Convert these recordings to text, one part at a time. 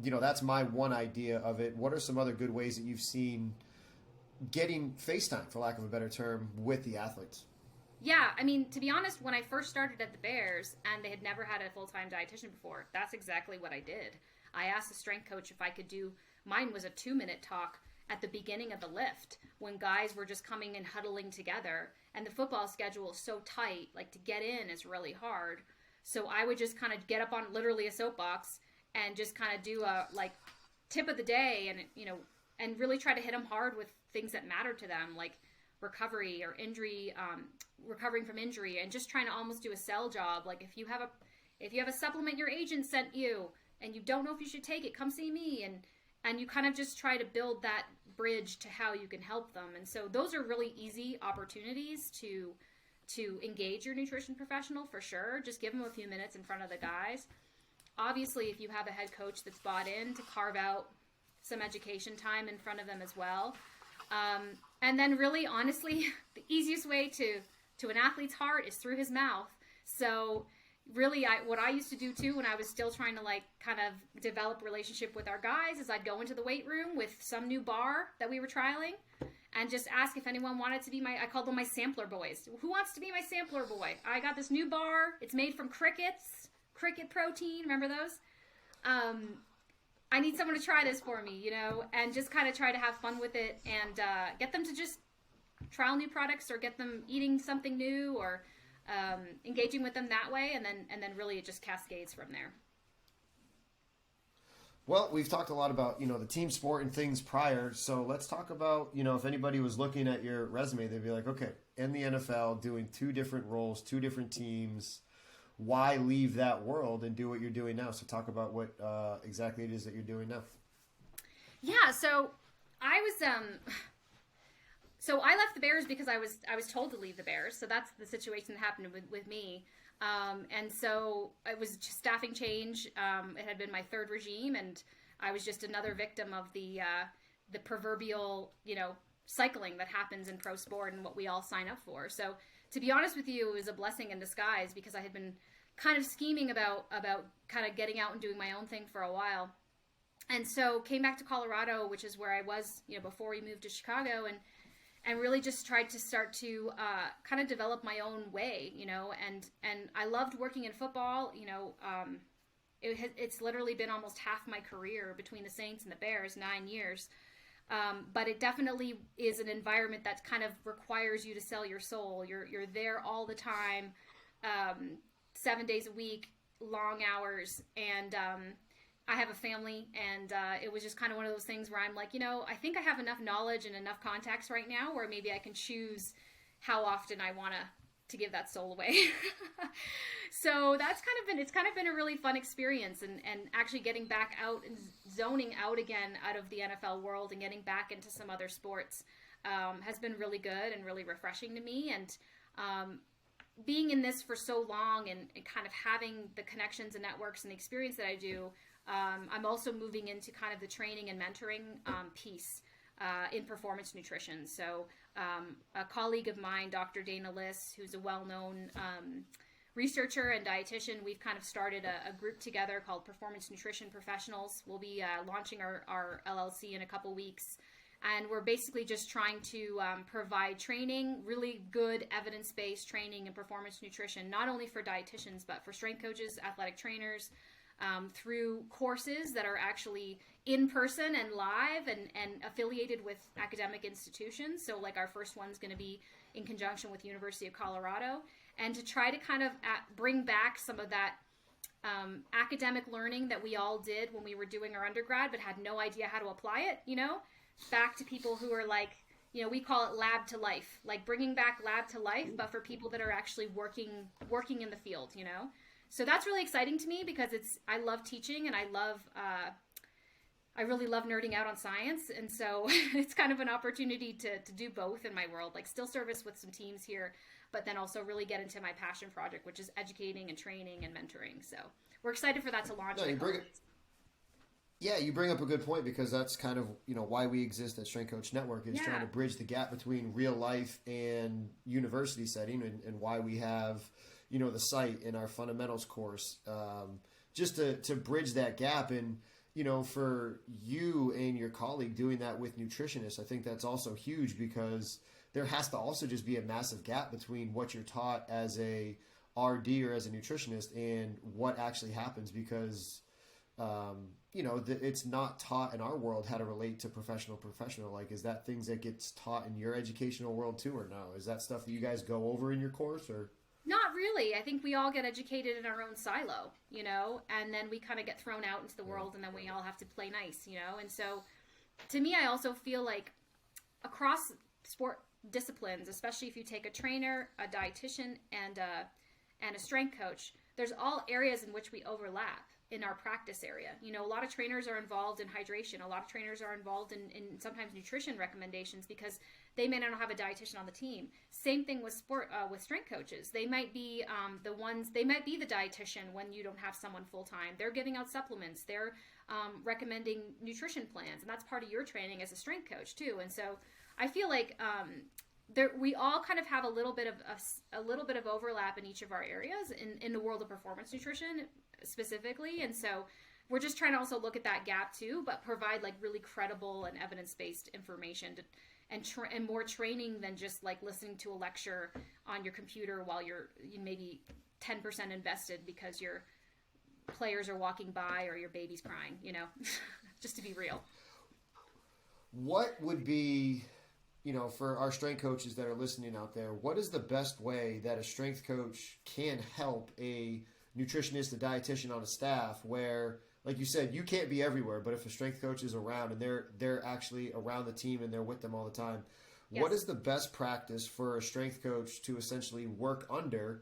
that's my one idea of it. What are some other good ways that you've seen getting FaceTime, for lack of a better term, with the athletes? Yeah, I mean, to be honest, when I first started at the Bears and they had never had a full time dietitian before, that's exactly what I did. I asked the strength coach if I could do, mine was a 2 minute talk at the beginning of the lift when guys were just coming and huddling together. And the football schedule is so tight, like to get in is really hard. So I would just kind of get up on literally a soapbox and just kind of do a like tip of the day and, and really try to hit them hard with things that matter to them, like recovery or injury, recovering from injury, and just trying to almost do a sell job. Like if you have a supplement your agent sent you and you don't know if you should take it, come see me. And you kind of just try to build that bridge to how you can help them. And so those are really easy opportunities to engage your nutrition professional, for sure. Just give them a few minutes in front of the guys. Obviously, if you have a head coach that's bought in, to carve out some education time in front of them as well. And then really, honestly, the easiest way to an athlete's heart is through his mouth. So really, what I used to do too when I was still trying to like kind of develop a relationship with our guys is I'd go into the weight room with some new bar that we were trialing and just ask if anyone wanted to be I called them my sampler boys. Who wants to be my sampler boy? I got this new bar. It's made from cricket protein. Remember those? I need someone to try this for me, and just kind of try to have fun with it and get them to just trial new products or get them eating something new or engaging with them that way, and then really it just cascades from there. Well, we've talked a lot about, the team sport and things prior. So let's talk about, if anybody was looking at your resume, they'd be like, okay, in the NFL, doing two different roles, two different teams, why leave that world and do what you're doing now? So talk about what exactly it is that you're doing now. Yeah, so I was so I left the Bears because I was told to leave the Bears. So that's the situation that happened with me. And so it was just staffing change. It had been my third regime, and I was just another victim of the proverbial, cycling that happens in pro sport and what we all sign up for. So to be honest with you, it was a blessing in disguise because I had been kind of scheming about kind of getting out and doing my own thing for a while. And so came back to Colorado, which is where I was, before we moved to Chicago, and really just tried to start to kind of develop my own way, and I loved working in football. It's literally been almost half my career between the Saints and the Bears, 9 years. But it definitely is an environment that kind of requires you to sell your soul. You're there all the time, 7 days a week, long hours, and I have a family, and it was just kind of one of those things where I'm like, I think I have enough knowledge and enough contacts right now where maybe I can choose how often I want to give that soul away. So it's kind of been a really fun experience, and actually getting back out and zoning out again out of the NFL world and getting back into some other sports has been really good and really refreshing to me. And being in this for so long and kind of having the connections and networks and the experience that I do, I'm also moving into kind of the training and mentoring piece in performance nutrition. So a colleague of mine, Dr. Dana Liss, who's a well-known researcher and dietitian, we've kind of started a group together called Performance Nutrition Professionals. We'll be launching our LLC in a couple weeks. And we're basically just trying to provide training, really good evidence-based training in performance nutrition, not only for dietitians, but for strength coaches, athletic trainers, through courses that are actually in person and live and affiliated with academic institutions. So like our first one's going to be in conjunction with University of Colorado, and to try to kind of bring back some of that academic learning that we all did when we were doing our undergrad but had no idea how to apply it, back to people who are like, we call it lab to life, like bringing back lab to life, but for people that are actually working in the field, So that's really exciting to me because I love teaching, and I really love nerding out on science. And so it's kind of an opportunity to do both in my world, like still service with some teams here, but then also really get into my passion project, which is educating and training and mentoring. So we're excited for that to launch. Yeah, you bring up a good point, because that's kind of, why we exist at Strength Coach Network, is trying to bridge the gap between real life and university setting, and why we have, the site in our fundamentals course, just to bridge that gap. And, for you and your colleague doing that with nutritionists, I think that's also huge because there has to also just be a massive gap between what you're taught as a RD or as a nutritionist and what actually happens because, it's not taught in our world how to relate to professional. Like, is that things that gets taught in your educational world too, or no? Is that stuff that you guys go over in your course, or? Not really. I think we all get educated in our own silo, and then we kind of get thrown out into the world and then we all have to play nice, And so to me, I also feel like across sport disciplines, especially if you take a trainer, a dietitian, and a strength coach, there's all areas in which we overlap in our practice area. A lot of trainers are involved in hydration. A lot of trainers are involved in sometimes nutrition recommendations because they may not have a dietitian on the team. Same thing with with strength coaches. They might be they might be the dietitian when you don't have someone full time. They're giving out supplements. They're recommending nutrition plans, and that's part of your training as a strength coach too. And so I feel like we all kind of have a little bit of overlap in each of our areas in the world of performance nutrition specifically. And so we're just trying to also look at that gap too, but provide like really credible and evidence-based information and more training than just like listening to a lecture on your computer while you're maybe 10% invested because your players are walking by or your baby's crying, just to be real. What would be, for our strength coaches that are listening out there, what is the best way that a strength coach can help a nutritionist, a dietitian on a staff where, like you said, you can't be everywhere, but if a strength coach is around and they're actually around the team and they're with them all the time, yes. What is the best practice for a strength coach to essentially work under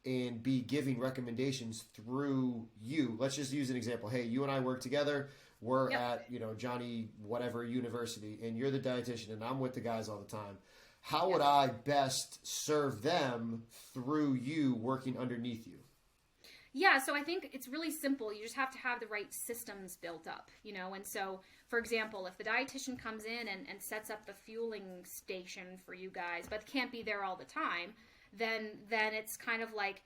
and be giving recommendations through you? Let's just use an example. Hey, you and I work together. We're at, Johnny whatever university, and you're the dietitian, and I'm with the guys all the time. How would I best serve them through you working underneath you? Yeah, so I think it's really simple. You just have to have the right systems built up, And so, for example, if the dietitian comes in and sets up the fueling station for you guys, but can't be there all the time, then it's kind of like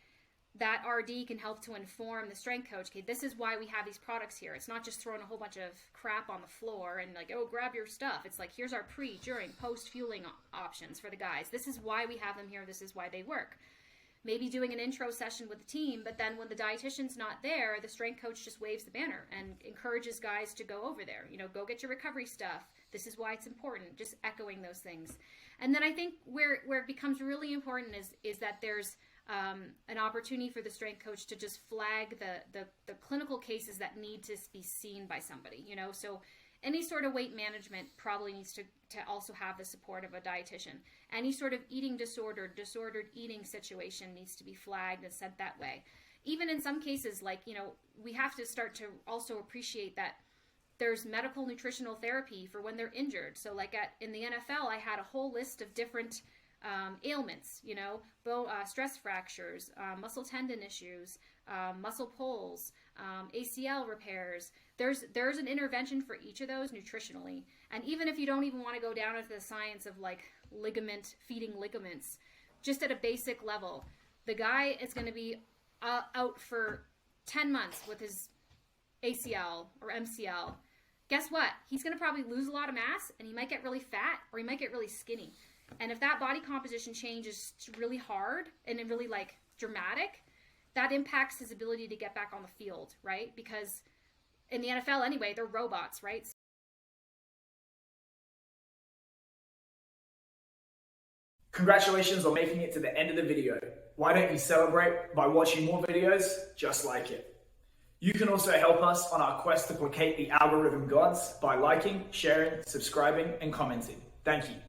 that RD can help to inform the strength coach, okay, this is why we have these products here. It's not just throwing a whole bunch of crap on the floor and like, oh, grab your stuff. It's like, here's our pre, during, post fueling options for the guys. This is why we have them here. This is why they work. Maybe doing an intro session with the team, but then when the dietitian's not there, the strength coach just waves the banner and encourages guys to go over there. Go get your recovery stuff. This is why it's important. Just echoing those things. And then I think where it becomes really important is that there's an opportunity for the strength coach to just flag the clinical cases that need to be seen by somebody. So any sort of weight management probably needs to also have the support of a dietitian. Any sort of eating disordered eating situation needs to be flagged and sent that way. Even in some cases, like, we have to start to also appreciate that there's medical nutritional therapy for when they're injured. So like in the NFL, I had a whole list of different ailments, stress fractures, muscle tendon issues, muscle pulls, ACL repairs. There's an intervention for each of those nutritionally. And even if you don't even want to go down into the science of like feeding ligaments, just at a basic level, the guy is going to be out for 10 months with his ACL or MCL. Guess what? He's going to probably lose a lot of mass, and he might get really fat or he might get really skinny. And if that body composition change is really hard and really like dramatic, that impacts his ability to get back on the field, right? Because in the NFL anyway, they're robots, right? Congratulations on making it to the end of the video. Why don't you celebrate by watching more videos just like it? You can also help us on our quest to placate the algorithm gods by liking, sharing, subscribing, and commenting. Thank you.